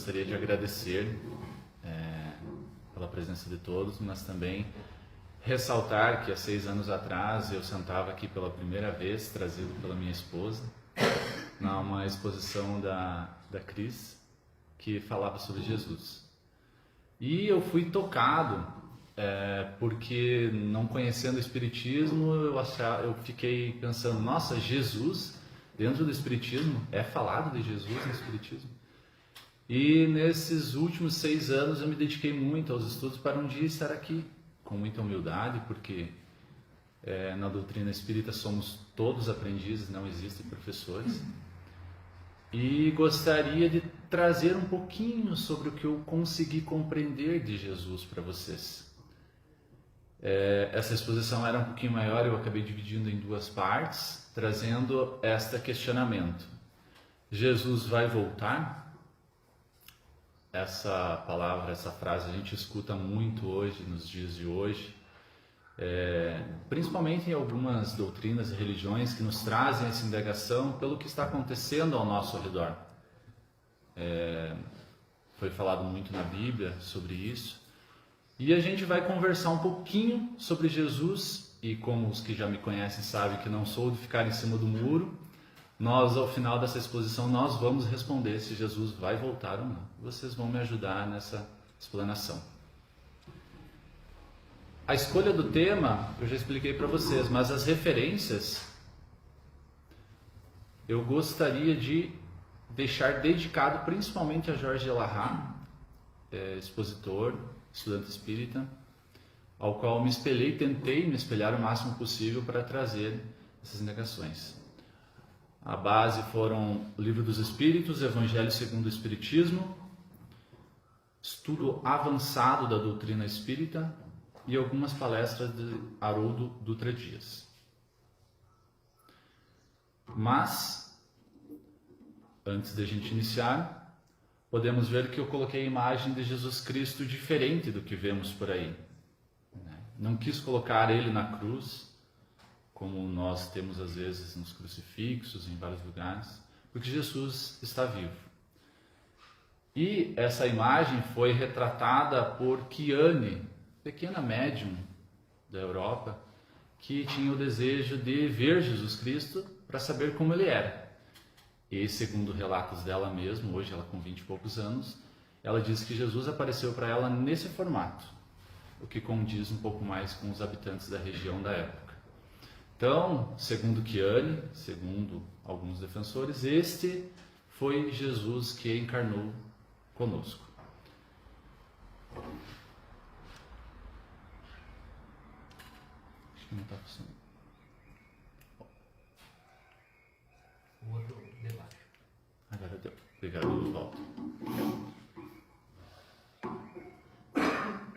gostaria de agradecer pela presença de todos, mas também ressaltar que há 6 anos atrás eu sentava aqui pela primeira vez, trazido pela minha esposa, numa exposição da Cris, que falava sobre Jesus. E eu fui tocado, porque não conhecendo o Espiritismo, eu fiquei pensando, nossa, Jesus, dentro do Espiritismo, é falado de Jesus no Espiritismo? E nesses últimos 6 anos eu me dediquei muito aos estudos para um dia estar aqui, com muita humildade, porque na doutrina espírita somos todos aprendizes, não existem professores. E gostaria de trazer um pouquinho sobre o que eu consegui compreender de Jesus para vocês. Essa exposição era um pouquinho maior, eu acabei dividindo em 2 partes, trazendo este questionamento. Jesus vai voltar? Essa palavra, essa frase a gente escuta muito hoje, nos dias de hoje, principalmente em algumas doutrinas e religiões que nos trazem essa indagação pelo que está acontecendo ao nosso redor. Foi falado muito na Bíblia sobre isso. E a gente vai conversar um pouquinho sobre Jesus, e como os que já me conhecem sabem que não sou de ficar em cima do muro, nós, ao final dessa exposição, nós vamos responder se Jesus vai voltar ou não. Vocês vão me ajudar nessa explanação. A escolha do tema, eu já expliquei para vocês, mas as referências, eu gostaria de deixar dedicado principalmente a Jorge Elahá, expositor, estudante espírita, ao qual me espelhei, tentei me espelhar o máximo possível para trazer essas indagações. A base foram o Livro dos Espíritos, Evangelho segundo o Espiritismo, estudo avançado da doutrina espírita e algumas palestras de Haroldo Dutra Dias. Mas, antes de a gente iniciar, podemos ver que eu coloquei a imagem de Jesus Cristo diferente do que vemos por aí. Não quis colocar ele na cruz, como nós temos às vezes nos crucifixos, em vários lugares, porque Jesus está vivo. E essa imagem foi retratada por Kiane, pequena médium da Europa, que tinha o desejo de ver Jesus Cristo para saber como ele era. E segundo relatos dela mesma, hoje ela com 20 e poucos anos, ela diz que Jesus apareceu para ela nesse formato, o que condiz um pouco mais com os habitantes da região da época. Então, segundo Kiane, segundo alguns defensores, este foi Jesus que encarnou conosco. Acho que não está funcionando. O outro de baixo. Agora deu. Obrigado, volta.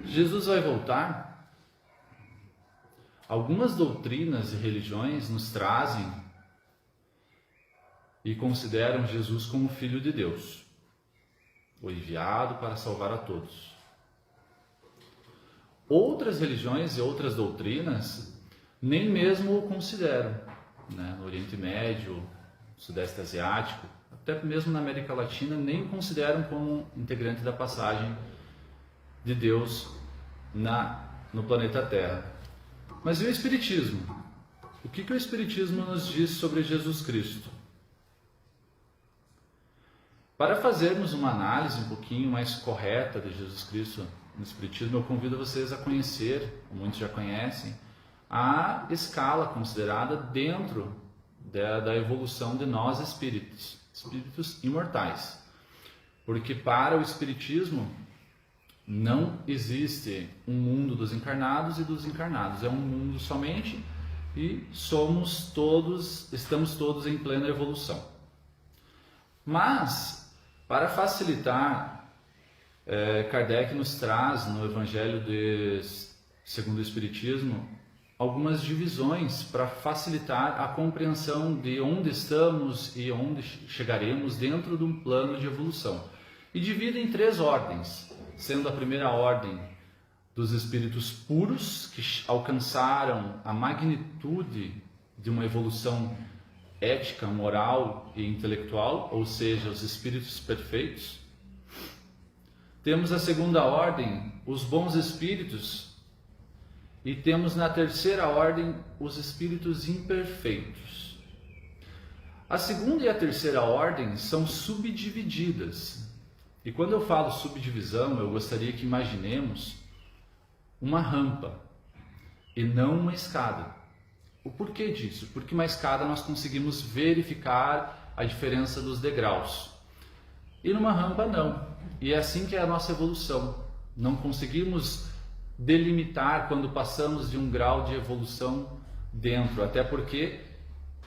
Jesus vai voltar? Algumas doutrinas e religiões nos trazem e consideram Jesus como Filho de Deus, o enviado para salvar a todos. Outras religiões e outras doutrinas nem mesmo o consideram, no Oriente Médio, no Sudeste Asiático, até mesmo na América Latina, nem o consideram como integrante da passagem de Deus no planeta Terra. Mas e o Espiritismo? O que o Espiritismo nos diz sobre Jesus Cristo? Para fazermos uma análise um pouquinho mais correta de Jesus Cristo no Espiritismo, eu convido vocês a conhecer, muitos já conhecem, a escala considerada dentro da evolução de nós espíritos imortais. Porque para o Espiritismo não existe um mundo dos encarnados e dos encarnados, é um mundo somente e estamos todos em plena evolução. Mas, para facilitar, Kardec nos traz no Evangelho segundo o Espiritismo algumas divisões para facilitar a compreensão de onde estamos e onde chegaremos dentro de um plano de evolução. E divide em 3 ordens, sendo a primeira ordem dos espíritos puros, que alcançaram a magnitude de uma evolução ética, moral e intelectual, ou seja, os espíritos perfeitos. Temos a segunda ordem, os bons espíritos, e temos na terceira ordem os espíritos imperfeitos. A segunda e a terceira ordem são subdivididas. E quando eu falo subdivisão, eu gostaria que imaginemos uma rampa e não uma escada. O porquê disso? Porque uma escada nós conseguimos verificar a diferença dos degraus. E numa rampa não. E é assim que é a nossa evolução. Não conseguimos delimitar quando passamos de um grau de evolução dentro, até porque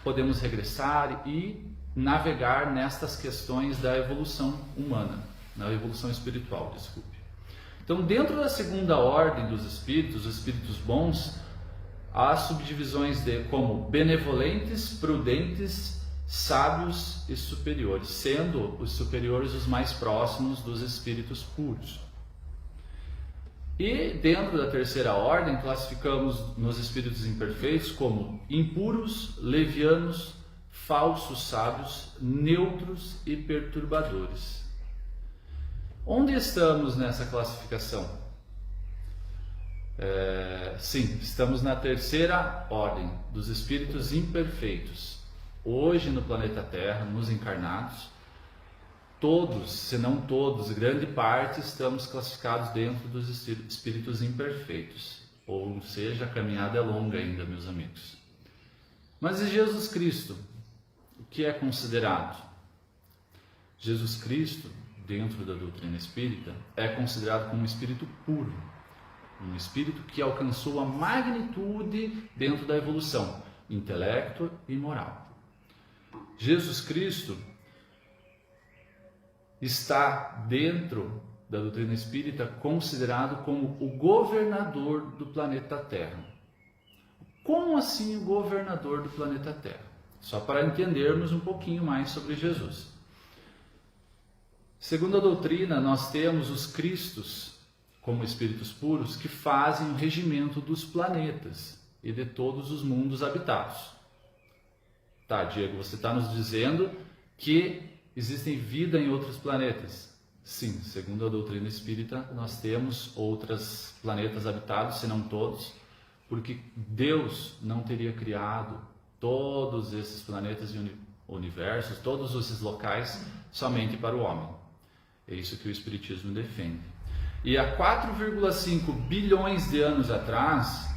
podemos regressar e navegar nestas questões da evolução humana, na evolução espiritual, desculpe. Então, dentro da segunda ordem dos espíritos, os espíritos bons, há subdivisões como benevolentes, prudentes, sábios e superiores, sendo os superiores os mais próximos dos espíritos puros. E dentro da terceira ordem, classificamos nos espíritos imperfeitos como impuros, levianos, falsos sábios, neutros e perturbadores. Onde estamos nessa classificação? Sim, estamos na terceira ordem dos espíritos imperfeitos. Hoje no planeta Terra, nos encarnados, todos, se não todos, grande parte, estamos classificados dentro dos espíritos imperfeitos. Ou seja, a caminhada é longa ainda, meus amigos. Mas e Jesus Cristo? O que é considerado? Jesus Cristo, dentro da doutrina espírita, é considerado como um espírito puro. Um espírito que alcançou a magnitude dentro da evolução, intelecto e moral. Jesus Cristo está dentro da doutrina espírita considerado como o governador do planeta Terra. Como assim o governador do planeta Terra? Só para entendermos um pouquinho mais sobre Jesus. Segundo a doutrina, nós temos os Cristos como espíritos puros que fazem o regimento dos planetas e de todos os mundos habitados. Tá, Diego, você está nos dizendo que existem vida em outros planetas. Sim, segundo a doutrina espírita, nós temos outros planetas habitados, se não todos, porque Deus não teria criado todos esses planetas e universos, todos esses locais, somente para o homem. É isso que o Espiritismo defende. E há 4,5 bilhões de anos atrás,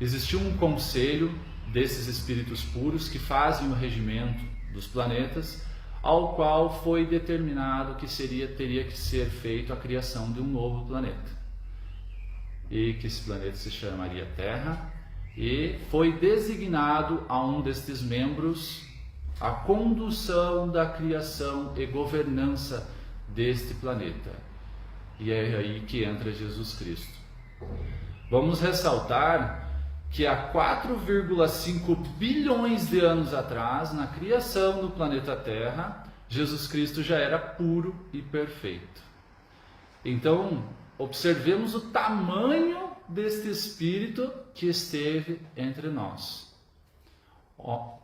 existiu um conselho desses espíritos puros que fazem o regimento dos planetas, ao qual foi determinado que teria que ser feita a criação de um novo planeta. E que esse planeta se chamaria Terra, e foi designado a um destes membros a condução da criação e governança deste planeta. E é aí que entra Jesus Cristo. Vamos ressaltar que há 4,5 bilhões de anos atrás, na criação do planeta Terra, Jesus Cristo já era puro e perfeito. Então, observemos o tamanho deste Espírito que esteve entre nós.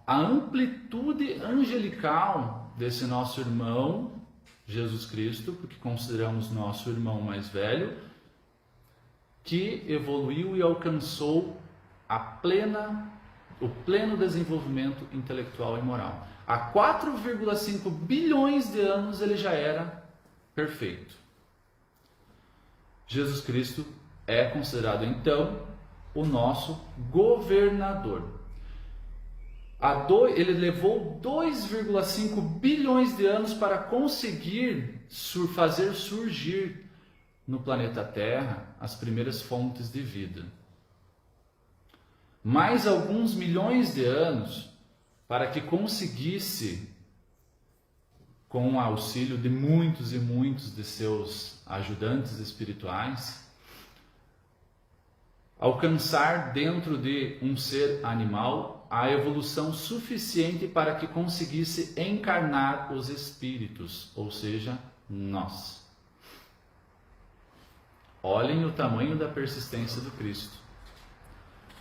A amplitude angelical desse nosso irmão, Jesus Cristo, porque consideramos nosso irmão mais velho, que evoluiu e alcançou o pleno desenvolvimento intelectual e moral. Há 4,5 bilhões de anos ele já era perfeito. Jesus Cristo é considerado então o nosso governador. Ele levou 2,5 bilhões de anos para conseguir fazer surgir no planeta Terra as primeiras fontes de vida. Mais alguns milhões de anos para que conseguisse, com o auxílio de muitos e muitos de seus ajudantes espirituais, alcançar dentro de um ser animal a evolução suficiente para que conseguisse encarnar os espíritos, ou seja, nós. Olhem o tamanho da persistência do Cristo.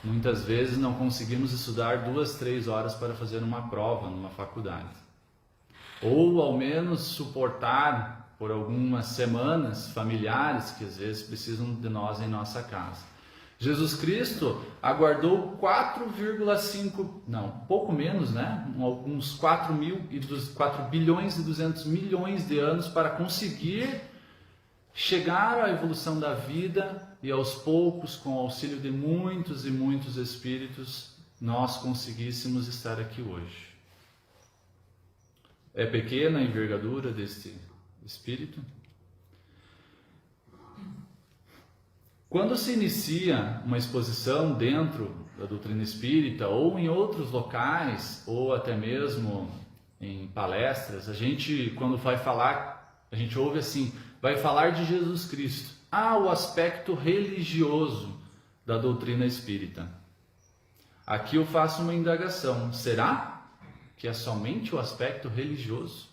Muitas vezes não conseguimos estudar 2, 3 horas para fazer uma prova numa faculdade. Ou ao menos suportar por algumas semanas, familiares que às vezes precisam de nós em nossa casa. Jesus Cristo aguardou 4,5, não, pouco menos, né? Uns 4 bilhões e 200 milhões de anos para conseguir chegar à evolução da vida e aos poucos, com o auxílio de muitos e muitos espíritos, nós conseguíssemos estar aqui hoje. É pequena a envergadura deste espírito? Quando se inicia uma exposição dentro da doutrina espírita ou em outros locais, ou até mesmo em palestras, a gente, quando vai falar, a gente ouve assim, vai falar de Jesus Cristo. O aspecto religioso da doutrina espírita. Aqui eu faço uma indagação. Será que é somente o aspecto religioso?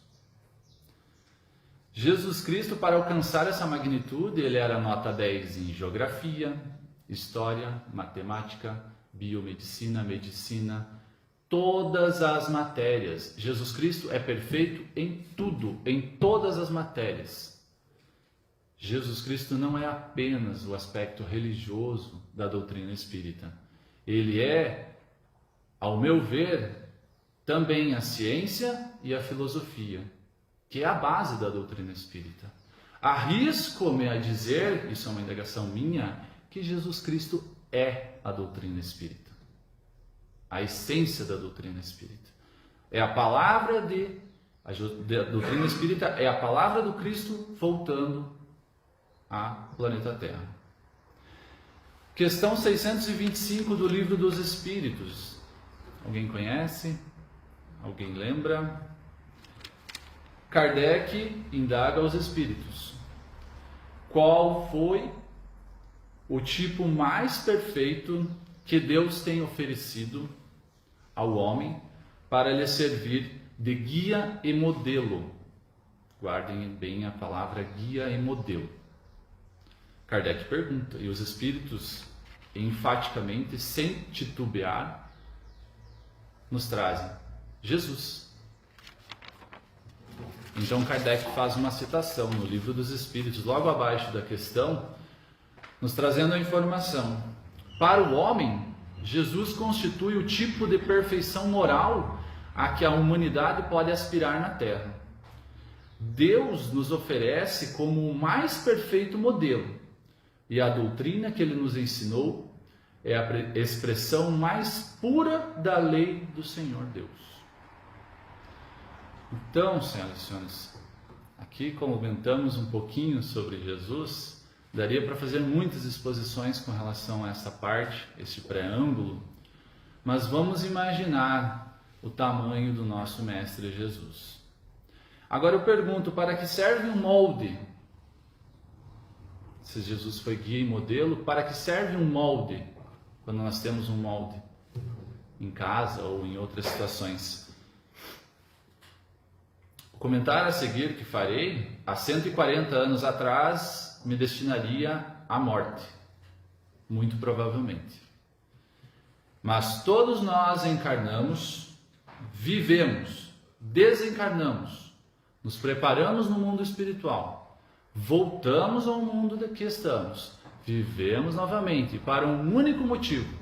Jesus Cristo, para alcançar essa magnitude, ele era nota 10 em geografia, história, matemática, biomedicina, medicina, todas as matérias. Jesus Cristo é perfeito em tudo, em todas as matérias. Jesus Cristo não é apenas o aspecto religioso da doutrina espírita. Ele é, ao meu ver, também a ciência e a filosofia, que é a base da doutrina espírita. Arrisco-me a dizer, isso é uma indagação minha, que Jesus Cristo é a doutrina espírita. A essência da doutrina espírita. É a palavra a doutrina espírita é a palavra do Cristo voltando ao planeta Terra. Questão 625 do Livro dos Espíritos. Alguém conhece? Alguém lembra? Kardec indaga aos espíritos: qual foi o tipo mais perfeito que Deus tem oferecido ao homem para lhe servir de guia e modelo? Guardem bem a palavra guia e modelo. Kardec pergunta, e os espíritos, enfaticamente, sem titubear, nos trazem: Jesus. Então Kardec faz uma citação no Livro dos Espíritos, logo abaixo da questão, nos trazendo a informação. Para o homem, Jesus constitui o tipo de perfeição moral a que a humanidade pode aspirar na Terra. Deus nos oferece como o mais perfeito modelo, e a doutrina que Ele nos ensinou é a expressão mais pura da lei do Senhor Deus. Então, senhoras e senhores, aqui comentamos um pouquinho sobre Jesus. Daria para fazer muitas exposições com relação a essa parte, este preâmbulo, mas vamos imaginar o tamanho do nosso Mestre Jesus. Agora eu pergunto, para que serve um molde? Se Jesus foi guia e modelo, para que serve um molde? Quando nós temos um molde em casa ou em outras situações. O comentário a seguir que farei, há 140 anos atrás, me destinaria à morte, muito provavelmente. Mas todos nós encarnamos, vivemos, desencarnamos, nos preparamos no mundo espiritual, voltamos ao mundo de que estamos, vivemos novamente para um único motivo: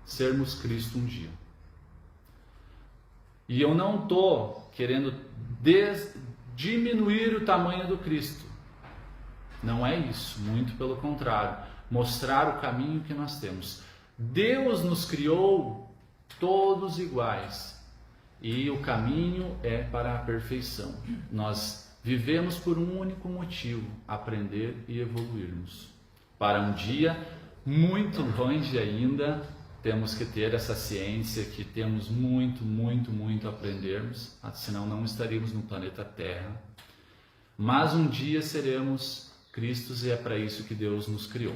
sermos Cristo um dia. E eu não estou querendo diminuir o tamanho do Cristo. Não é isso, muito pelo contrário. Mostrar o caminho que nós temos. Deus nos criou todos iguais. E o caminho é para a perfeição. Nós vivemos por um único motivo: aprender e evoluirmos. Para um dia, muito longe ainda, temos que ter essa ciência que temos muito a aprendermos, senão não estaríamos no planeta Terra. Mas um dia seremos Cristos e é para isso que Deus nos criou.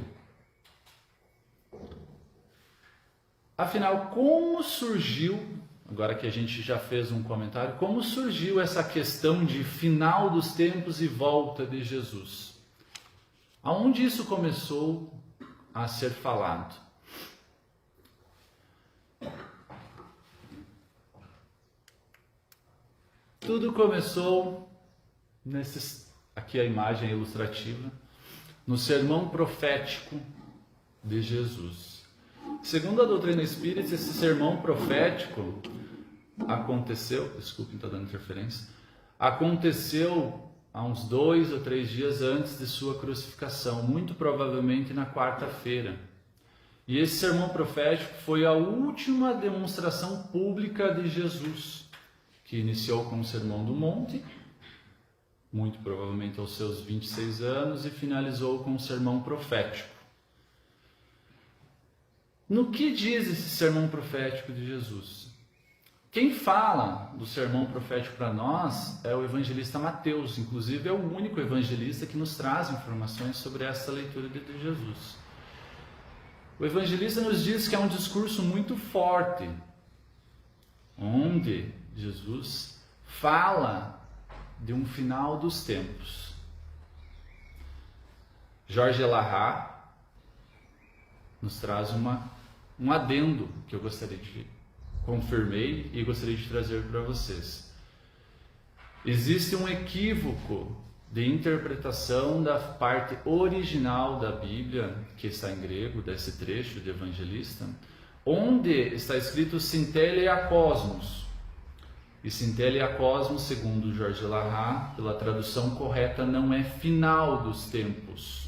Afinal, como surgiu, agora que a gente já fez um comentário, como surgiu essa questão de final dos tempos e volta de Jesus? Aonde isso começou a ser falado? Tudo começou aqui a imagem é ilustrativa, no sermão profético de Jesus. Segundo a doutrina espírita, esse sermão profético aconteceu, desculpe, está dando interferência, aconteceu há uns 2 ou 3 dias antes de sua crucificação, muito provavelmente na quarta-feira. E esse sermão profético foi a última demonstração pública de Jesus, que iniciou com o Sermão do Monte, muito provavelmente aos seus 26 anos, e finalizou com o sermão profético. No que diz esse sermão profético de Jesus? Quem fala do sermão profético para nós é o evangelista Mateus, inclusive é o único evangelista que nos traz informações sobre essa leitura de Jesus. O evangelista nos diz que é um discurso muito forte, onde Jesus fala de um final dos tempos. Jorge Elahá nos traz um adendo que eu confirmei e gostaria de trazer para vocês. Existe um equívoco de interpretação da parte original da Bíblia, que está em grego, desse trecho de evangelista, onde está escrito Sintelia Cosmos. E Sintelia Cosmos, segundo Jorge Elahá, pela tradução correta, não é final dos tempos,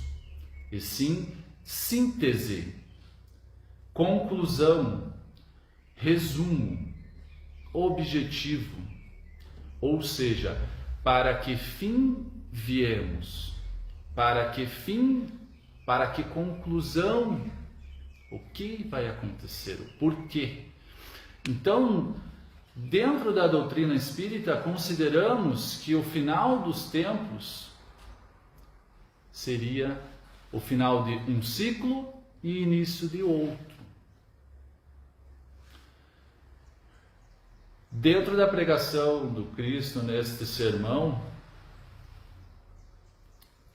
e sim síntese, conclusão, resumo, objetivo, ou seja, para que fim viemos, para que conclusão, o que vai acontecer, o porquê. Então, dentro da doutrina espírita, consideramos que o final dos tempos seria o final de um ciclo e início de outro. Dentro da pregação do Cristo neste sermão,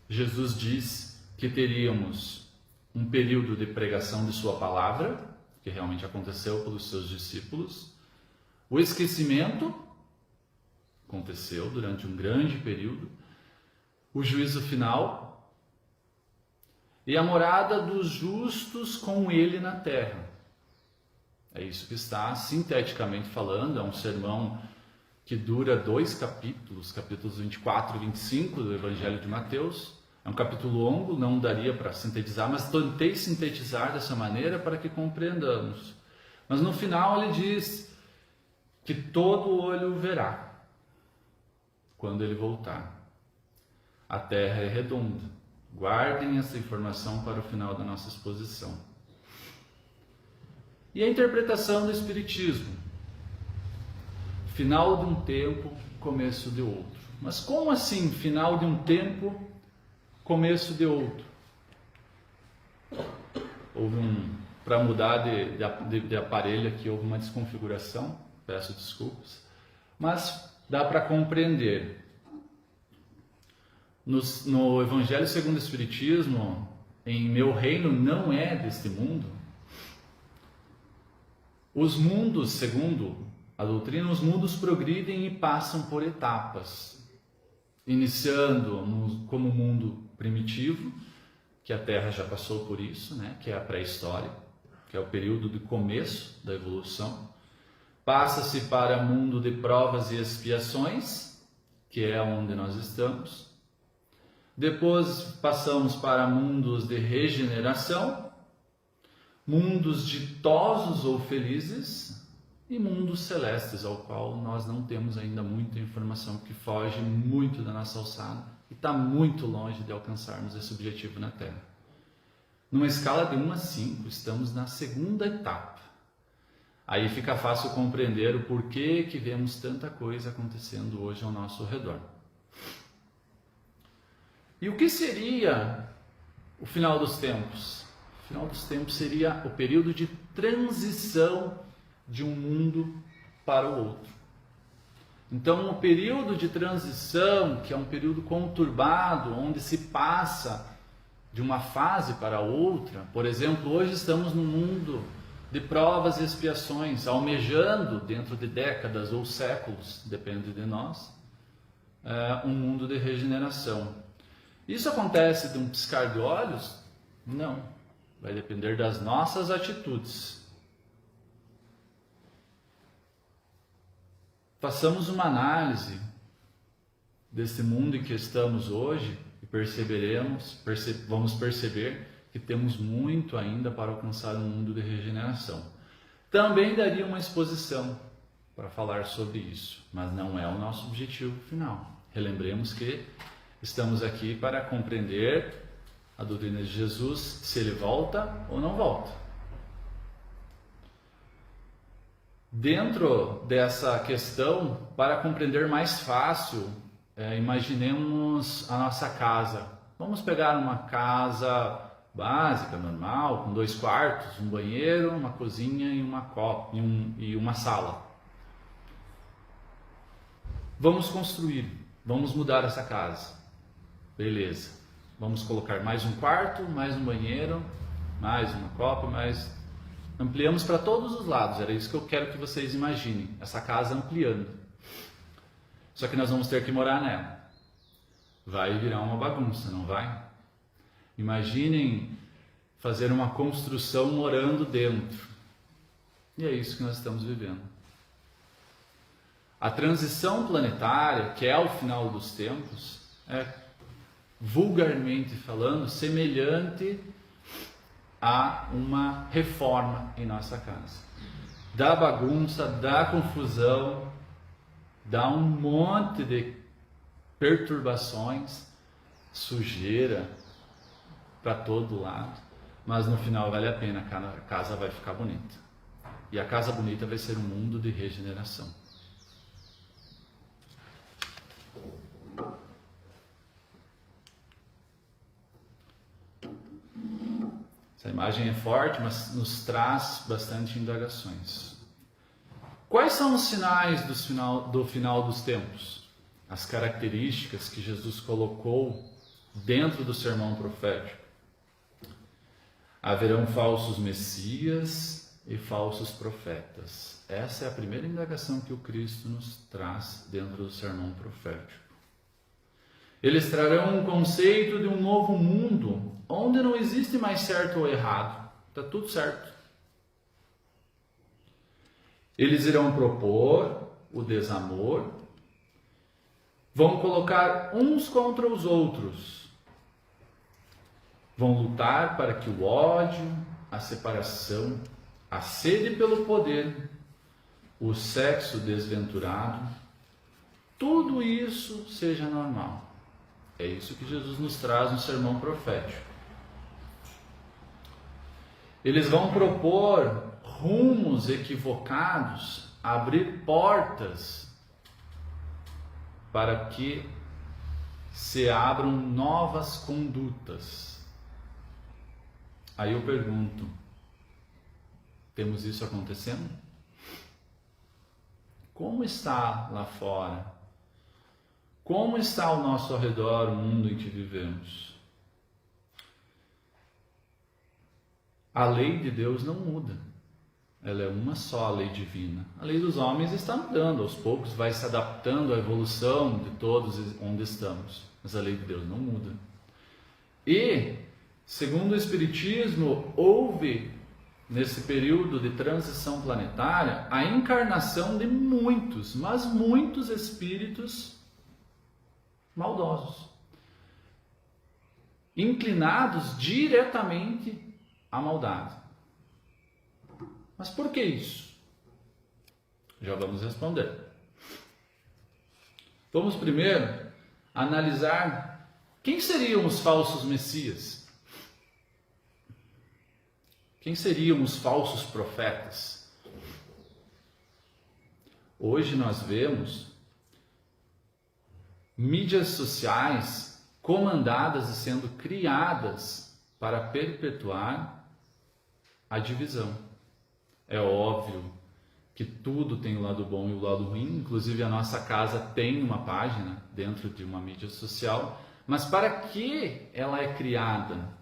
Jesus diz que teríamos um período de pregação de sua palavra, que realmente aconteceu pelos seus discípulos. O esquecimento aconteceu durante um grande período. O juízo final e a morada dos justos com ele na terra. É isso que está, sinteticamente falando, é um sermão que dura 2 capítulos, capítulos 24 e 25 do Evangelho de Mateus. É um capítulo longo, não daria para sintetizar, mas tentei sintetizar dessa maneira para que compreendamos. Mas no final ele diz que todo olho verá quando ele voltar. A terra é redonda. Guardem essa informação para o final da nossa exposição. E a interpretação do Espiritismo? Final de um tempo, começo de outro. Mas como assim, final de um tempo, começo de outro? Para mudar de aparelho aqui, houve uma desconfiguração, peço desculpas, mas dá para compreender. No Evangelho segundo o Espiritismo, em meu reino não é deste mundo, os mundos, segundo a doutrina, os mundos progridem e passam por etapas, iniciando como mundo primitivo, que a Terra já passou por isso, né? Que é a pré-história, que é o período de começo da evolução. Passa-se para mundo de provas e expiações, que é onde nós estamos. Depois passamos para mundos de regeneração, mundos ditosos ou felizes e mundos celestes, ao qual nós não temos ainda muita informação, que foge muito da nossa alçada e está muito longe de alcançarmos esse objetivo na Terra. Numa escala de 1 a 5, estamos na segunda etapa. Aí fica fácil compreender o porquê que vemos tanta coisa acontecendo hoje ao nosso redor. E o que seria o final dos tempos? O final dos tempos seria o período de transição de um mundo para o outro. Então, o período de transição, que é um período conturbado, onde se passa de uma fase para outra. Por exemplo, hoje estamos num mundo de provas e expiações, almejando dentro de décadas ou séculos, depende de nós, um mundo de regeneração. Isso acontece de um piscar de olhos? Não. Vai depender das nossas atitudes. Façamos uma análise desse mundo em que estamos hoje e vamos perceber que temos muito ainda para alcançar um mundo de regeneração. Também daria uma exposição para falar sobre isso, mas não é o nosso objetivo final. Relembremos que estamos aqui para compreender a doutrina de Jesus, se ele volta ou não volta. Dentro dessa questão, para compreender mais fácil, imaginemos a nossa casa. Vamos pegar uma casa básica, normal, com 2 quartos, um banheiro, uma cozinha e uma sala. Vamos construir, vamos mudar essa casa. Beleza. Vamos colocar mais um quarto, mais um banheiro, mais uma copa, mais... Ampliamos para todos os lados, era isso que eu quero que vocês imaginem, essa casa ampliando. Só que nós vamos ter que morar nela. Vai virar uma bagunça, não vai? Imaginem fazer uma construção morando dentro. E é isso que nós estamos vivendo. A transição planetária, que é o final dos tempos, é, vulgarmente falando, semelhante a uma reforma em nossa casa. Dá bagunça, dá confusão, dá um monte de perturbações, sujeira para todo lado, mas no final vale a pena, a casa vai ficar bonita. E a casa bonita vai ser um mundo de regeneração. Essa imagem é forte, mas nos traz bastante indagações. Quais são os sinais do final dos tempos? As características que Jesus colocou dentro do sermão profético. Haverão falsos messias e falsos profetas. Essa é a primeira indagação que o Cristo nos traz dentro do sermão profético. Eles trarão um conceito de um novo mundo, onde não existe mais certo ou errado. Está tudo certo. Eles irão propor o desamor, vão colocar uns contra os outros, vão lutar para que o ódio, a separação, a sede pelo poder, o sexo desventurado, tudo isso seja normal. É isso que Jesus nos traz no sermão profético. Eles vão propor rumos equivocados, abrir portas para que se abram novas condutas. Aí eu pergunto, temos isso acontecendo? Como está lá fora? Como está ao nosso ao redor o mundo em que vivemos? A lei de Deus não muda. Ela é uma só, a lei divina. A lei dos homens está mudando, aos poucos vai se adaptando à evolução de todos onde estamos. Mas a lei de Deus não muda. E, segundo o Espiritismo, houve, nesse período de transição planetária, a encarnação de muitos, mas muitos espíritos maldosos, inclinados diretamente à maldade. Mas por que isso? Já vamos responder. Vamos primeiro analisar quem seriam os falsos messias. Quem seriam os falsos profetas? Hoje nós vemos mídias sociais comandadas e sendo criadas para perpetuar a divisão. É óbvio que tudo tem o lado bom e o lado ruim, inclusive a nossa casa tem uma página dentro de uma mídia social, mas para que ela é criada?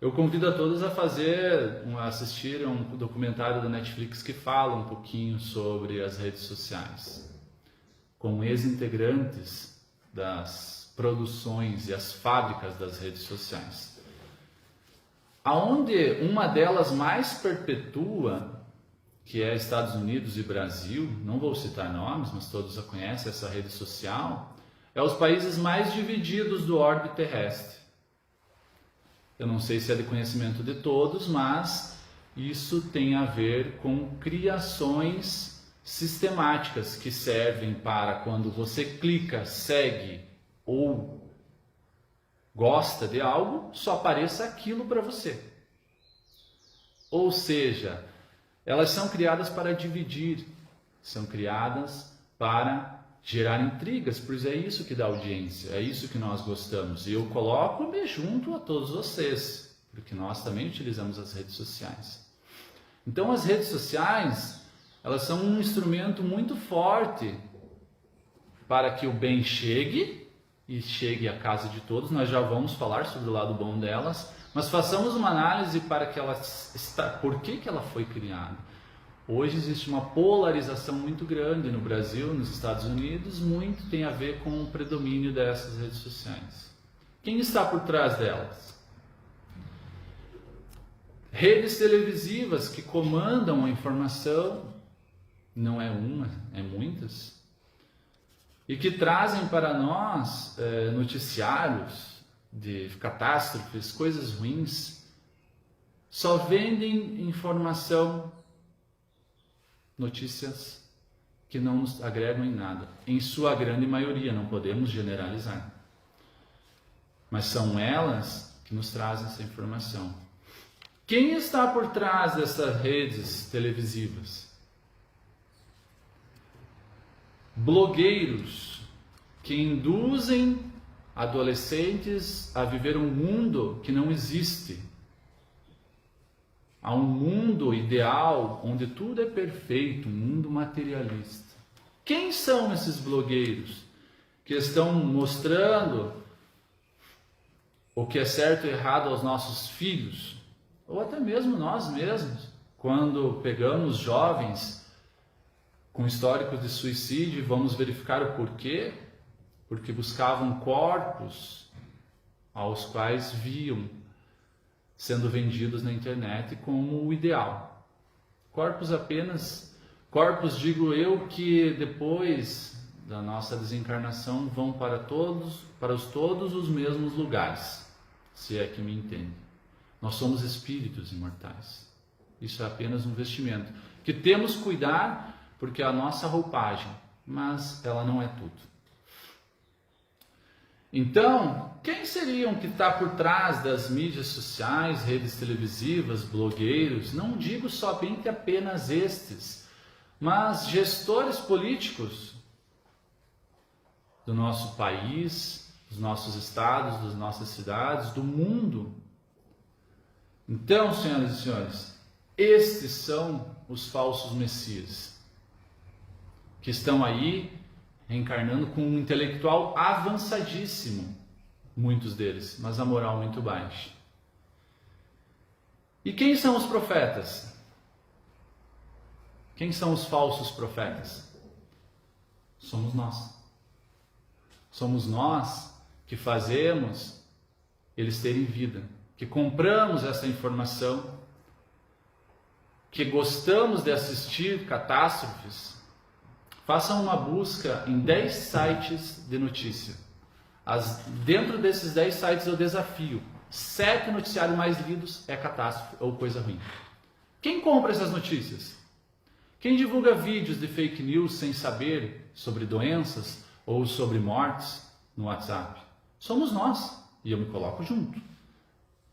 Eu convido a todos a assistir um documentário da Netflix que fala um pouquinho sobre as redes sociais, com ex-integrantes das produções e as fábricas das redes sociais. Aonde uma delas mais perpetua, que é Estados Unidos e Brasil, não vou citar nomes, mas todos a conhecem, essa rede social, é os países mais divididos do orbe terrestre. Eu não sei se é de conhecimento de todos, mas isso tem a ver com criações sistemáticas que servem para quando você clica, segue ou gosta de algo, só apareça aquilo para você. Ou seja, elas são criadas para dividir, são criadas para gerar intrigas, pois é isso que dá audiência, é isso que nós gostamos. E eu coloco-me junto a todos vocês, porque nós também utilizamos as redes sociais. Então as redes sociais, elas são um instrumento muito forte para que o bem chegue e chegue à casa de todos. Nós já vamos falar sobre o lado bom delas, mas façamos uma análise para que por que ela foi criada. Hoje existe uma polarização muito grande no Brasil, nos Estados Unidos, muito tem a ver com o predomínio dessas redes sociais. Quem está por trás delas? Redes televisivas que comandam a informação, não é uma, é muitas, e que trazem para nós noticiários de catástrofes, coisas ruins, só vendem informação, notícias que não nos agregam em nada, em sua grande maioria, não podemos generalizar, mas são elas que nos trazem essa informação. Quem está por trás dessas redes televisivas? Blogueiros que induzem adolescentes a viver um mundo que não existe, a um mundo ideal onde tudo é perfeito, um mundo materialista. Quem são esses blogueiros que estão mostrando o que é certo e errado aos nossos filhos, ou até mesmo nós mesmos, quando pegamos jovens com histórico de suicídio e vamos verificar o porquê? Porque buscavam corpos aos quais viam sendo vendidos na internet como o ideal. Corpos digo eu, que depois da nossa desencarnação vão para todos os mesmos lugares, se é que me entende. Nós somos espíritos imortais. Isso é apenas um vestimento que temos que cuidar, porque é a nossa roupagem, mas ela não é tudo. Então, quem seriam que está por trás das mídias sociais, redes televisivas, blogueiros? Não digo somente apenas estes, mas gestores políticos do nosso país, dos nossos estados, das nossas cidades, do mundo. Então, senhoras e senhores, estes são os falsos messias, que estão aí reencarnando com um intelectual avançadíssimo, muitos deles, mas a moral muito baixa. E quem são os profetas? Quem são os falsos profetas? Somos nós. Somos nós que fazemos eles terem vida, que compramos essa informação, que gostamos de assistir catástrofes. Façam uma busca em 10 sites de notícia. Dentro desses 10 sites eu desafio. 7 noticiários mais lidos é catástrofe ou coisa ruim. Quem compra essas notícias? Quem divulga vídeos de fake news sem saber sobre doenças ou sobre mortes no WhatsApp? Somos nós. E eu me coloco junto.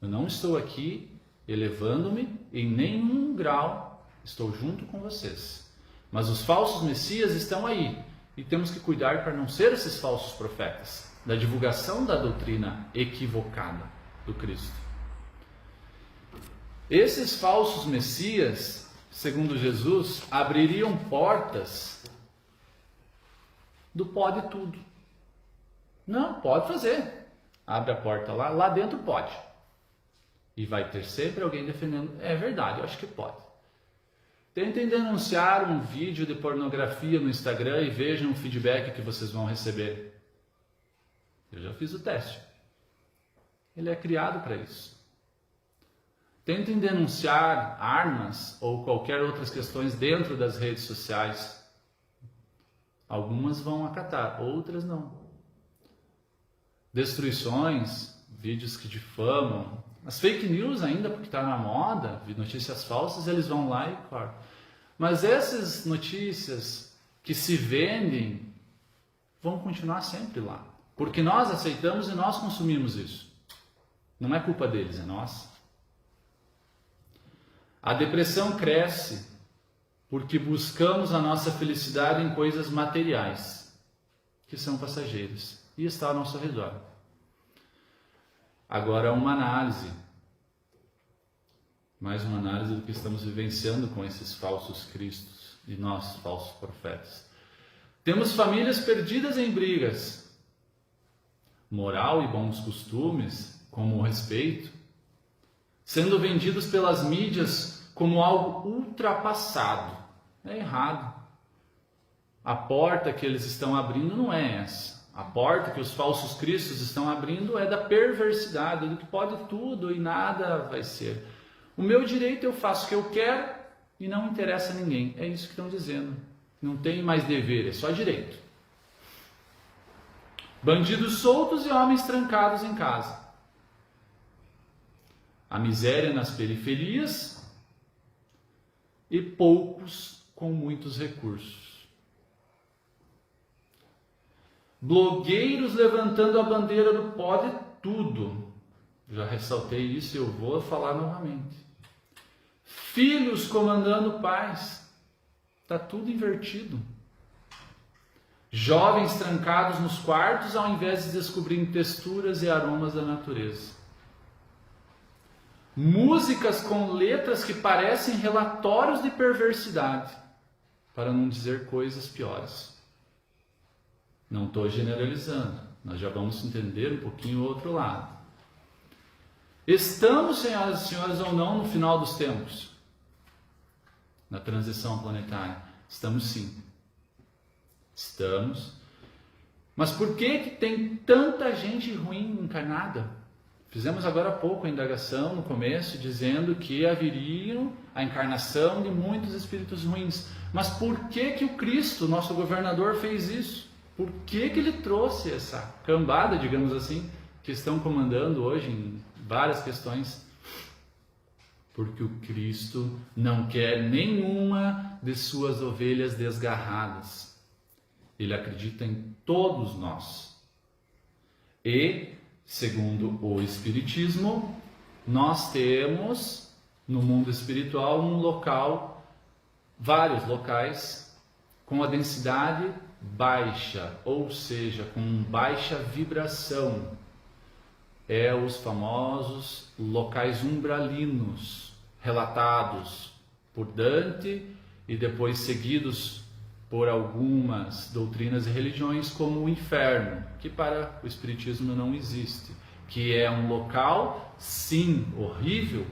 Eu não estou aqui elevando-me em nenhum grau. Estou junto com vocês. Mas os falsos messias estão aí, e temos que cuidar para não ser esses falsos profetas, da divulgação da doutrina equivocada do Cristo. Esses falsos messias, segundo Jesus, abririam portas do pode tudo. Não, pode fazer. Abre a porta lá dentro pode. E vai ter sempre alguém defendendo, é verdade, eu acho que pode. Tentem denunciar um vídeo de pornografia no Instagram e vejam o feedback que vocês vão receber. Eu já fiz o teste. Ele é criado para isso. Tentem denunciar armas ou qualquer outras questões dentro das redes sociais. Algumas vão acatar, outras não. Destruições, vídeos que difamam, as fake news ainda, porque está na moda, notícias falsas, eles vão lá e cortam. Mas essas notícias que se vendem vão continuar sempre lá. Porque nós aceitamos e nós consumimos isso. Não é culpa deles, é nossa. A depressão cresce porque buscamos a nossa felicidade em coisas materiais, que são passageiras, e está ao nosso redor. Agora uma análise, mais uma análise do que estamos vivenciando com esses falsos cristos e nós, falsos profetas. Temos famílias perdidas em brigas, moral e bons costumes, como o respeito, sendo vendidos pelas mídias como algo ultrapassado. É errado. A porta que eles estão abrindo não é essa. A porta que os falsos cristos estão abrindo é da perversidade, do que pode tudo e nada vai ser. O meu direito eu faço o que eu quero e não interessa a ninguém. É isso que estão dizendo. Não tem mais dever, é só direito. Bandidos soltos e homens trancados em casa. A miséria nas periferias e poucos com muitos recursos. Blogueiros levantando a bandeira do pode tudo. Já ressaltei isso e eu vou falar novamente. Filhos comandando pais. Está tudo invertido. Jovens trancados nos quartos ao invés de descobrirem texturas e aromas da natureza. Músicas com letras que parecem relatórios de perversidade, para não dizer coisas piores. Não estou generalizando, nós já vamos entender um pouquinho o outro lado. Estamos, senhoras e senhores, ou não no final dos tempos? Na transição planetária? Estamos sim. Estamos. Mas por que tem tanta gente ruim encarnada? Fizemos agora há pouco a indagação no começo, dizendo que haveria a encarnação de muitos espíritos ruins. Mas por que o Cristo, nosso governador, fez isso? Por que ele trouxe essa cambada, digamos assim, que estão comandando hoje em várias questões? Porque o Cristo não quer nenhuma de suas ovelhas desgarradas. Ele acredita em todos nós. E, segundo o Espiritismo, nós temos no mundo espiritual um local, vários locais, com a densidade baixa, ou seja, com baixa vibração. É os famosos locais umbralinos, relatados por Dante e depois seguidos por algumas doutrinas e religiões como o inferno, que para o Espiritismo não existe, que é um local, sim, horrível,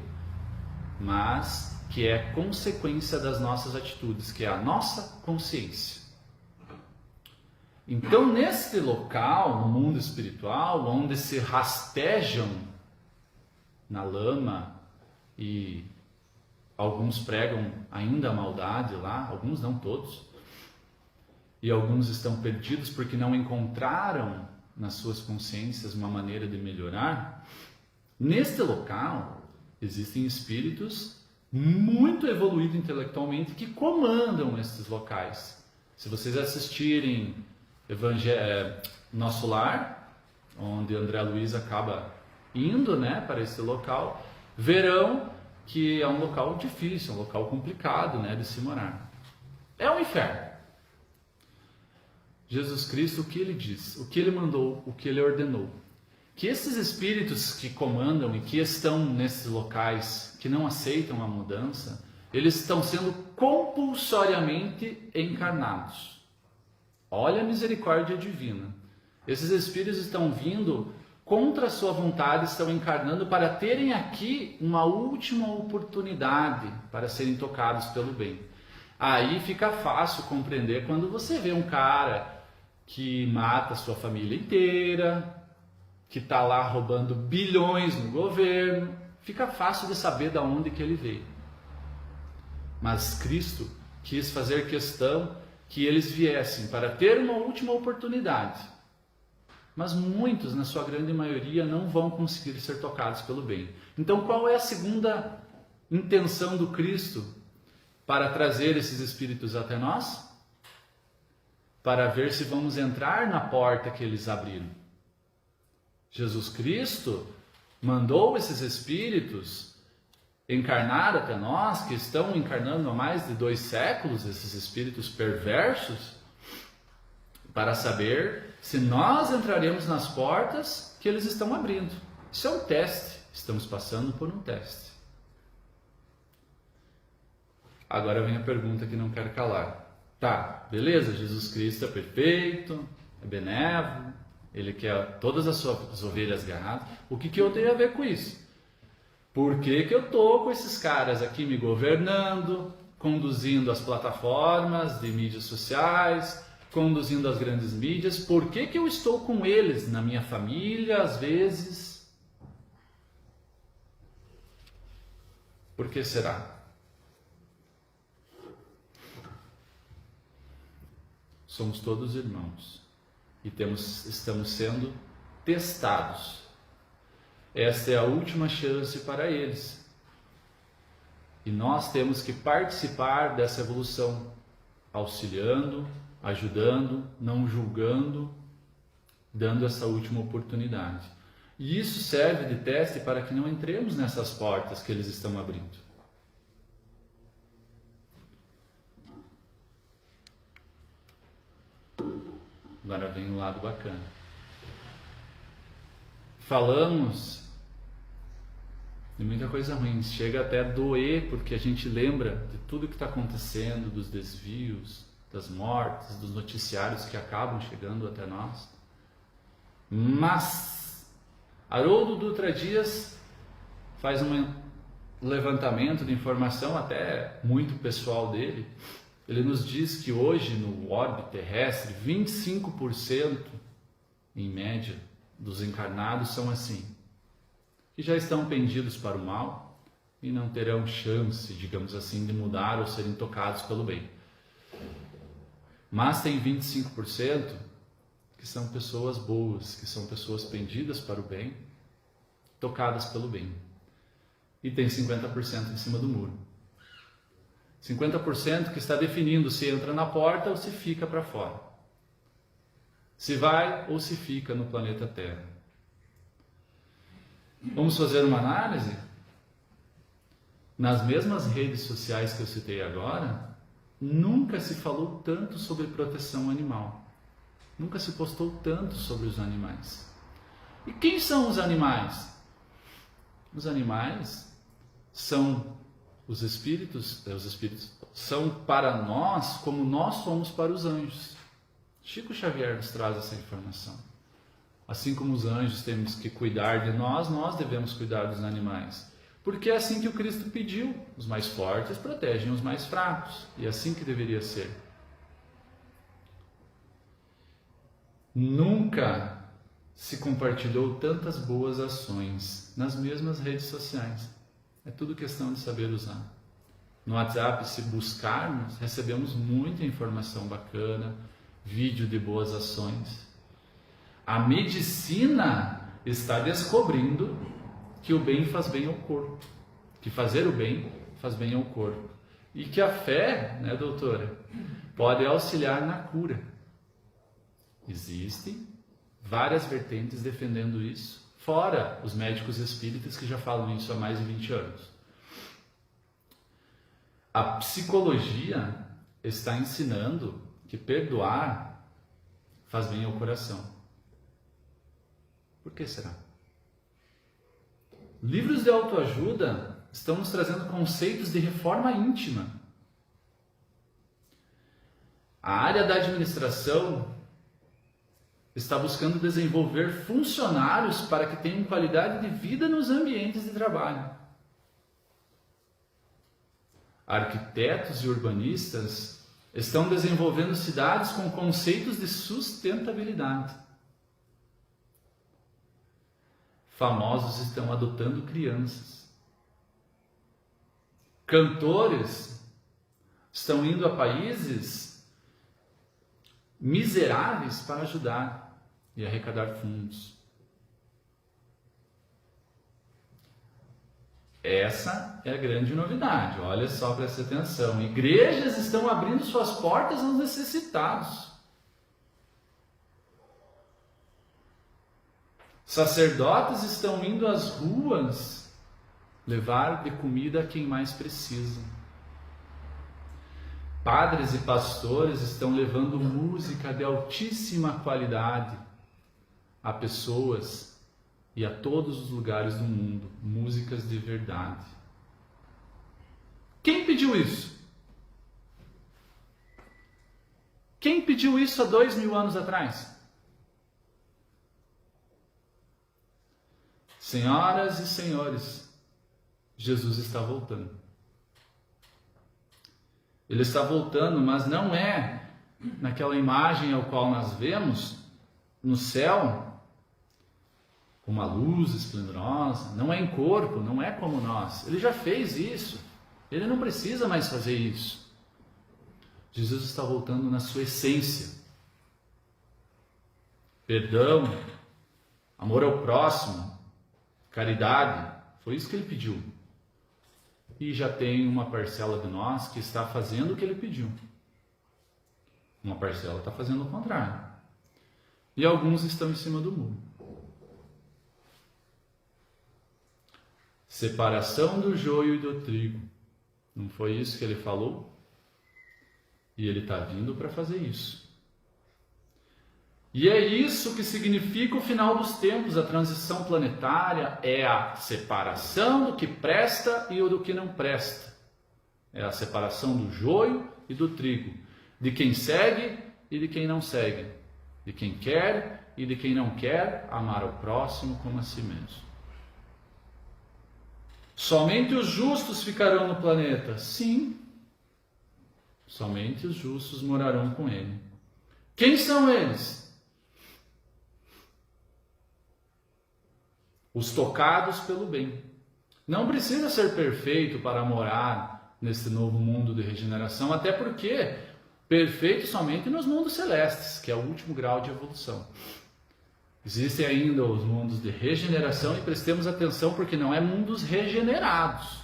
mas que é consequência das nossas atitudes, que é a nossa consciência. Então, neste local, no mundo espiritual, onde se rastejam na lama e alguns pregam ainda a maldade lá, alguns não todos, e alguns estão perdidos porque não encontraram nas suas consciências uma maneira de melhorar, neste local existem espíritos muito evoluídos intelectualmente que comandam estes locais. Se vocês assistirem Nosso Lar, onde André Luiz acaba indo, né, para esse local, verão que é um local difícil, um local complicado, né, de se morar. É um inferno. Jesus Cristo, o que ele diz, o que ele mandou, o que ele ordenou? Que esses espíritos que comandam e que estão nesses locais, que não aceitam a mudança, eles estão sendo compulsoriamente encarnados. Olha a misericórdia divina. Esses espíritos estão vindo contra a sua vontade, estão encarnando para terem aqui uma última oportunidade para serem tocados pelo bem. Aí fica fácil compreender quando você vê um cara que mata a sua família inteira, que está lá roubando bilhões no governo, fica fácil de saber de onde que ele veio. Mas Cristo quis fazer questão que eles viessem para ter uma última oportunidade. Mas muitos, na sua grande maioria, não vão conseguir ser tocados pelo bem. Então, qual é a segunda intenção do Cristo para trazer esses espíritos até nós? Para ver se vamos entrar na porta que eles abriram. Jesus Cristo mandou esses espíritos encarnar até nós, que estão encarnando há mais de 2 séculos, esses espíritos perversos, para saber se nós entraremos nas portas que eles estão abrindo. Isso é um teste, estamos passando por um teste. Agora vem a pergunta que não quero calar. Tá, beleza, Jesus Cristo é perfeito, é benévolo, ele quer todas as suas ovelhas garradas. O que eu tenho a ver com isso? Por que eu estou com esses caras aqui me governando, conduzindo as plataformas de mídias sociais, conduzindo as grandes mídias? Por que eu estou com eles na minha família, às vezes? Por que será? Somos todos irmãos e estamos sendo testados. Esta é a última chance para eles. E nós temos que participar dessa evolução, auxiliando, ajudando, não julgando, dando essa última oportunidade. E isso serve de teste para que não entremos nessas portas que eles estão abrindo. Agora vem o lado bacana. Falamos de muita coisa ruim, chega até a doer, porque a gente lembra de tudo que está acontecendo, dos desvios, das mortes, dos noticiários que acabam chegando até nós. Mas Haroldo Dutra Dias faz um levantamento de informação até muito pessoal dele. Ele nos diz que hoje no orbe terrestre 25% em média dos encarnados são assim, que já estão pendidos para o mal e não terão chance, digamos assim, de mudar ou serem tocados pelo bem. Mas tem 25% que são pessoas boas, que são pessoas pendidas para o bem, tocadas pelo bem. E tem 50% em cima do muro. 50% que está definindo se entra na porta ou se fica para fora. Se vai ou se fica no planeta Terra. Vamos fazer uma análise? Nas mesmas redes sociais que eu citei agora, nunca se falou tanto sobre proteção animal. Nunca se postou tanto sobre os animais. E quem são os animais? Os animais são os espíritos são para nós como nós somos para os anjos. Chico Xavier nos traz essa informação. Assim como os anjos temos que cuidar de nós, nós devemos cuidar dos animais. Porque é assim que o Cristo pediu. Os mais fortes protegem os mais fracos. E é assim que deveria ser. Nunca se compartilhou tantas boas ações nas mesmas redes sociais. É tudo questão de saber usar. No WhatsApp, se buscarmos, recebemos muita informação bacana, vídeo de boas ações. A medicina está descobrindo que o bem faz bem ao corpo, que fazer o bem faz bem ao corpo. E que a fé, né, doutora, pode auxiliar na cura. Existem várias vertentes defendendo isso, fora os médicos espíritas que já falam isso há mais de 20 anos. A psicologia está ensinando que perdoar faz bem ao coração. Por que será? Livros de autoajuda estão nos trazendo conceitos de reforma íntima. A área da administração está buscando desenvolver funcionários para que tenham qualidade de vida nos ambientes de trabalho. Arquitetos e urbanistas estão desenvolvendo cidades com conceitos de sustentabilidade. Famosos estão adotando crianças. Cantores estão indo a países miseráveis para ajudar e arrecadar fundos. Essa é a grande novidade. Olha só, presta atenção. Igrejas estão abrindo suas portas aos necessitados. Sacerdotes estão indo às ruas levar de comida a quem mais precisa. Padres e pastores estão levando música de altíssima qualidade a pessoas e a todos os lugares do mundo, músicas de verdade. Quem pediu isso? Quem pediu isso há 2000 anos atrás? Senhoras e senhores, Jesus está voltando. Ele está voltando, mas não é naquela imagem ao qual nós vemos no céu, uma luz esplendorosa, não é em corpo, não é como nós. Ele já fez isso, ele não precisa mais fazer isso. Jesus está voltando na sua essência. Perdão, amor ao próximo, caridade, foi isso que ele pediu. E já tem uma parcela de nós que está fazendo o que ele pediu. Uma parcela está fazendo o contrário. E alguns estão em cima do muro. Separação do joio e do trigo. Não foi isso que ele falou? E ele está vindo para fazer isso. E é isso que significa o final dos tempos. A transição planetária é a separação do que presta e do que não presta. É a separação do joio e do trigo. De quem segue e de quem não segue. De quem quer e de quem não quer amar o próximo como a si mesmo. Somente os justos ficarão no planeta. Sim. Somente os justos morarão com ele. Quem são eles? Os tocados pelo bem. Não precisa ser perfeito para morar nesse novo mundo de regeneração, até porque perfeito somente nos mundos celestes, que é o último grau de evolução. Existem ainda os mundos de regeneração e prestemos atenção porque não é mundos regenerados.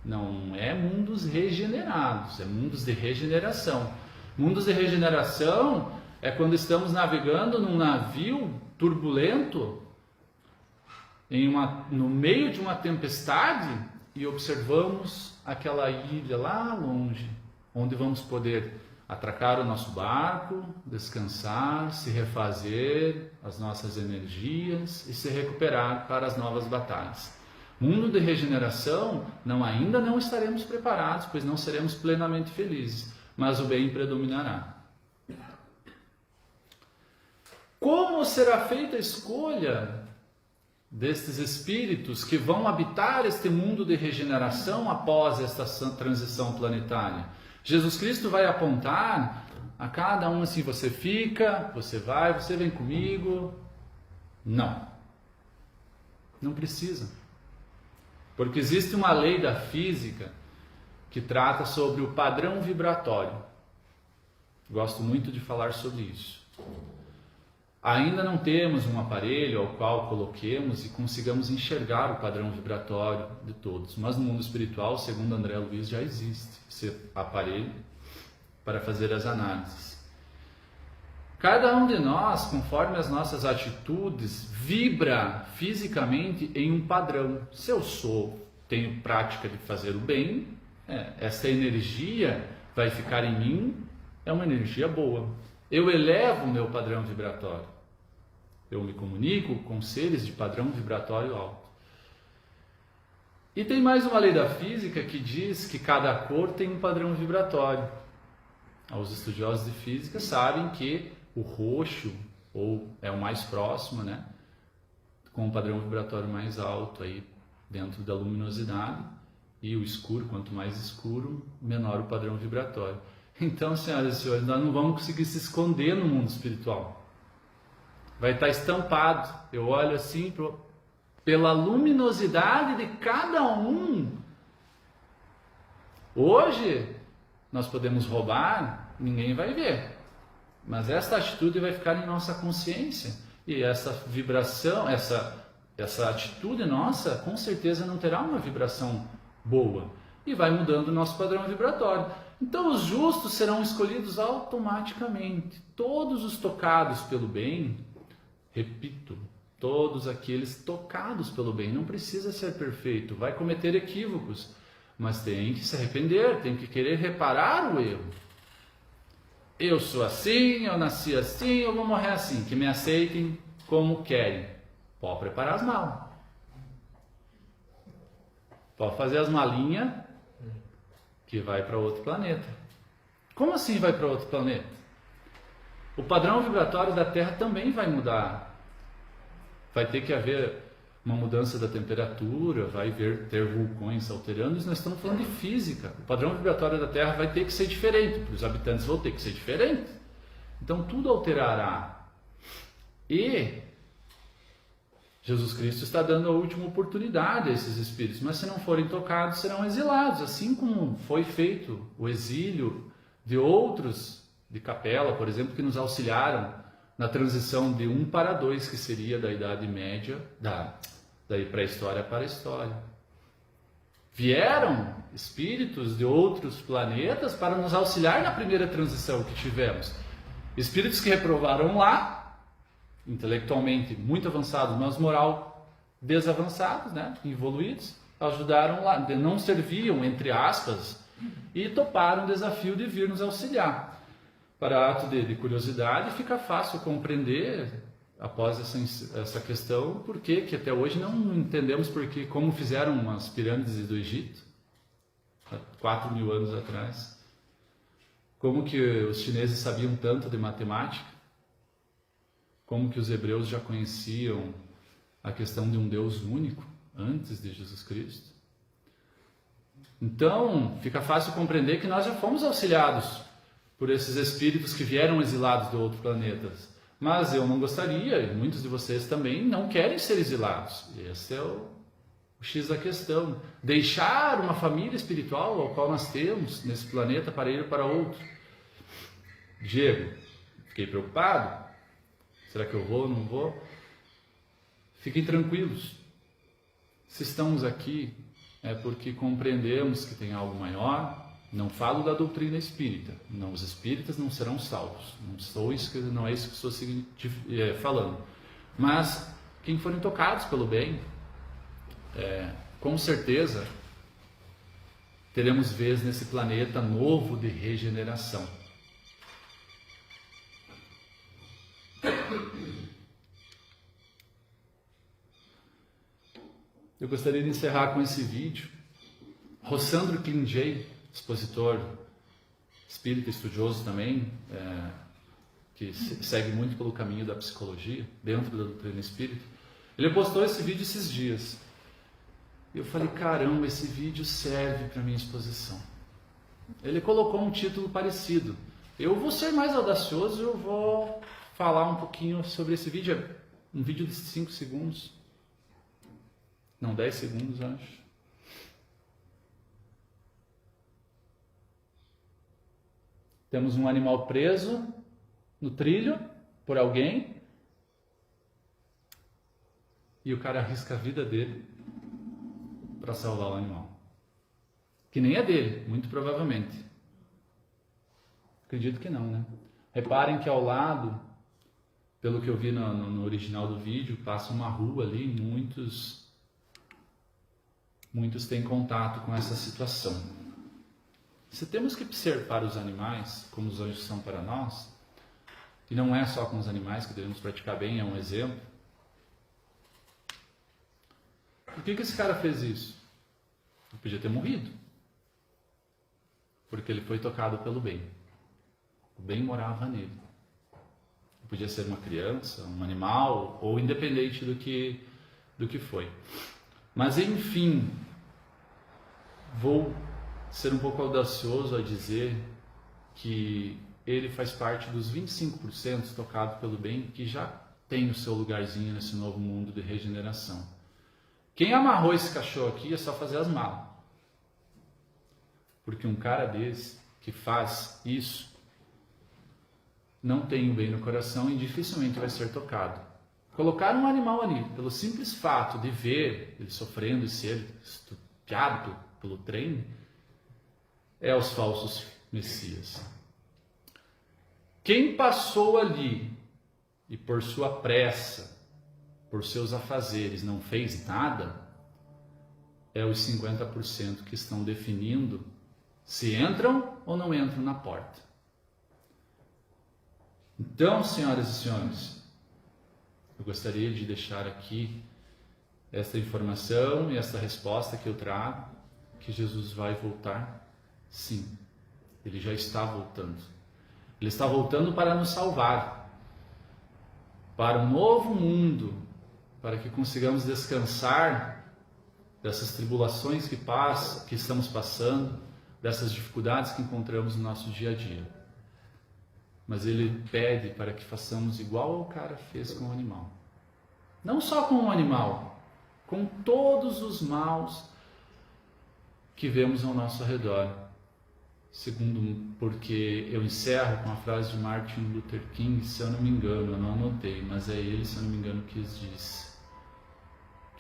Não é mundos regenerados, é mundos de regeneração. Mundos de regeneração é quando estamos navegando num navio turbulento no meio de uma tempestade e observamos aquela ilha lá longe, onde vamos poder atracar o nosso barco, descansar, se refazer as nossas energias e se recuperar para as novas batalhas. Mundo de regeneração, ainda não estaremos preparados, pois não seremos plenamente felizes, mas o bem predominará. Como será feita a escolha destes espíritos que vão habitar este mundo de regeneração após esta transição planetária? Jesus Cristo vai apontar a cada um assim: você fica, você vai, você vem comigo. Não. Não precisa. Porque existe uma lei da física que trata sobre o padrão vibratório. Gosto muito de falar sobre isso. Ainda não temos um aparelho ao qual coloquemos e consigamos enxergar o padrão vibratório de todos. Mas no mundo espiritual, segundo André Luiz, já existe esse aparelho para fazer as análises. Cada um de nós, conforme as nossas atitudes, vibra fisicamente em um padrão. Se eu tenho prática de fazer o bem, essa energia vai ficar em mim, é uma energia boa. Eu elevo o meu padrão vibratório. Eu me comunico com seres de padrão vibratório alto. E tem mais uma lei da física que diz que cada cor tem um padrão vibratório. Os estudiosos de física sabem que o roxo é o mais próximo, né? Com um padrão vibratório mais alto aí dentro da luminosidade, e o escuro, quanto mais escuro, menor o padrão vibratório. Então, senhoras e senhores, nós não vamos conseguir se esconder no mundo espiritual. Vai estar estampado. Eu olho assim, pela luminosidade de cada um. Hoje, nós podemos roubar, ninguém vai ver. Mas esta atitude vai ficar em nossa consciência. E essa vibração, essa atitude nossa, com certeza não terá uma vibração boa. E vai mudando o nosso padrão vibratório. Então os justos serão escolhidos automaticamente. Todos os tocados pelo bem, repito, todos aqueles tocados pelo bem, não precisa ser perfeito, vai cometer equívocos, mas tem que se arrepender, tem que querer reparar o erro. Eu sou assim, eu nasci assim, eu vou morrer assim, que me aceitem como querem. Pode preparar as malas. Pode fazer as malinhas que vai para outro planeta. Como assim vai para outro planeta? O padrão vibratório da Terra também vai mudar. Vai ter que haver uma mudança da temperatura, vai ter vulcões alterando, isso nós estamos falando de física. O padrão vibratório da Terra vai ter que ser diferente, os habitantes vão ter que ser diferentes. Então tudo alterará. E Jesus Cristo está dando a última oportunidade a esses espíritos, mas se não forem tocados, serão exilados, assim como foi feito o exílio de outros de Capela, por exemplo, que nos auxiliaram na transição de 1 para 2, que seria da Idade Média, da pré-história para a história. Vieram espíritos de outros planetas para nos auxiliar na primeira transição que tivemos. Espíritos que reprovaram lá, intelectualmente muito avançados, mas moral desavançados, né, evoluídos, ajudaram lá, não serviam, entre aspas, e toparam o desafio de vir nos auxiliar. Para ato de curiosidade, fica fácil compreender, após essa questão, por que até hoje não entendemos porque, como fizeram as pirâmides do Egito, há 4.000 anos atrás, como que os chineses sabiam tanto de matemática, como que os hebreus já conheciam a questão de um Deus único antes de Jesus Cristo. Então, fica fácil compreender que nós já fomos auxiliados por esses espíritos que vieram exilados de outros planetas. Mas eu não gostaria, e muitos de vocês também não querem ser exilados. Esse é o X da questão. Deixar uma família espiritual ao qual nós temos nesse planeta para ir para outro. Diego, fiquei preocupado. Será que eu vou ou não vou? Fiquem tranquilos. Se estamos aqui é porque compreendemos que tem algo maior. Não falo da doutrina espírita. Não, os espíritas não serão salvos. Não é isso que estou falando. Mas quem forem tocados pelo bem, com certeza teremos vez nesse planeta novo de regeneração. Eu gostaria de encerrar com esse vídeo. Rossandro Klinjay, expositor espírita, estudioso também, que segue muito pelo caminho da psicologia, dentro da doutrina espírita, ele postou esse vídeo esses dias. E eu falei, caramba, esse vídeo serve para minha exposição. Ele colocou um título parecido. Eu vou ser mais audacioso e eu vou falar um pouquinho sobre esse vídeo. É um vídeo de 5 segundos. Não, 10 segundos, acho. Temos um animal preso no trilho por alguém e o cara arrisca a vida dele para salvar o animal. Que nem é dele, muito provavelmente. Acredito que não, né? Reparem que ao lado, pelo que eu vi no original do vídeo, passa uma rua ali e muitos têm contato com essa situação. Se temos que ser para os animais, como os anjos são para nós, e não é só com os animais que devemos praticar bem, é um exemplo. Por que esse cara fez isso? Ele podia ter morrido. Porque ele foi tocado pelo bem. O bem morava nele. Podia ser uma criança, um animal, ou independente do que foi. Mas enfim, vou ser um pouco audacioso a dizer que ele faz parte dos 25% tocados pelo bem que já tem o seu lugarzinho nesse novo mundo de regeneração. Quem amarrou esse cachorro aqui é só fazer as malas. Porque um cara desse que faz isso não tem o bem no coração e dificilmente vai ser tocado. Colocar um animal ali, pelo simples fato de ver ele sofrendo e ser estupiado pelo trem, é os falsos messias. Quem passou ali e por sua pressa, por seus afazeres, não fez nada, é os 50% que estão definindo se entram ou não entram na porta. Então, senhoras e senhores, eu gostaria de deixar aqui esta informação e esta resposta que eu trago, que Jesus vai voltar. Sim, Ele já está voltando. Ele está voltando para nos salvar, para um novo mundo, para que consigamos descansar dessas tribulações que estamos passando, dessas dificuldades que encontramos no nosso dia a dia. Mas Ele pede para que façamos igual o cara fez com o animal. Não só com o animal, com todos os maus que vemos ao nosso redor. Segundo, porque eu encerro com a frase de Martin Luther King, se eu não me engano, eu não anotei, mas é ele, se eu não me engano, que diz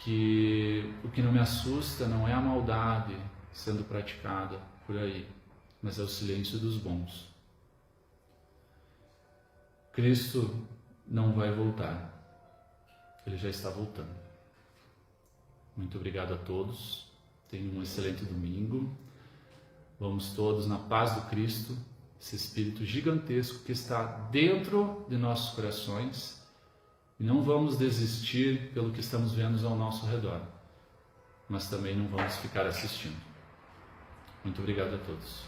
que o que não me assusta não é a maldade sendo praticada por aí, mas é o silêncio dos bons. Cristo não vai voltar, Ele já está voltando. Muito obrigado a todos, tenham um excelente domingo. Vamos todos na paz do Cristo, esse Espírito gigantesco que está dentro de nossos corações, e não vamos desistir pelo que estamos vendo ao nosso redor, mas também não vamos ficar assistindo. Muito obrigado a todos.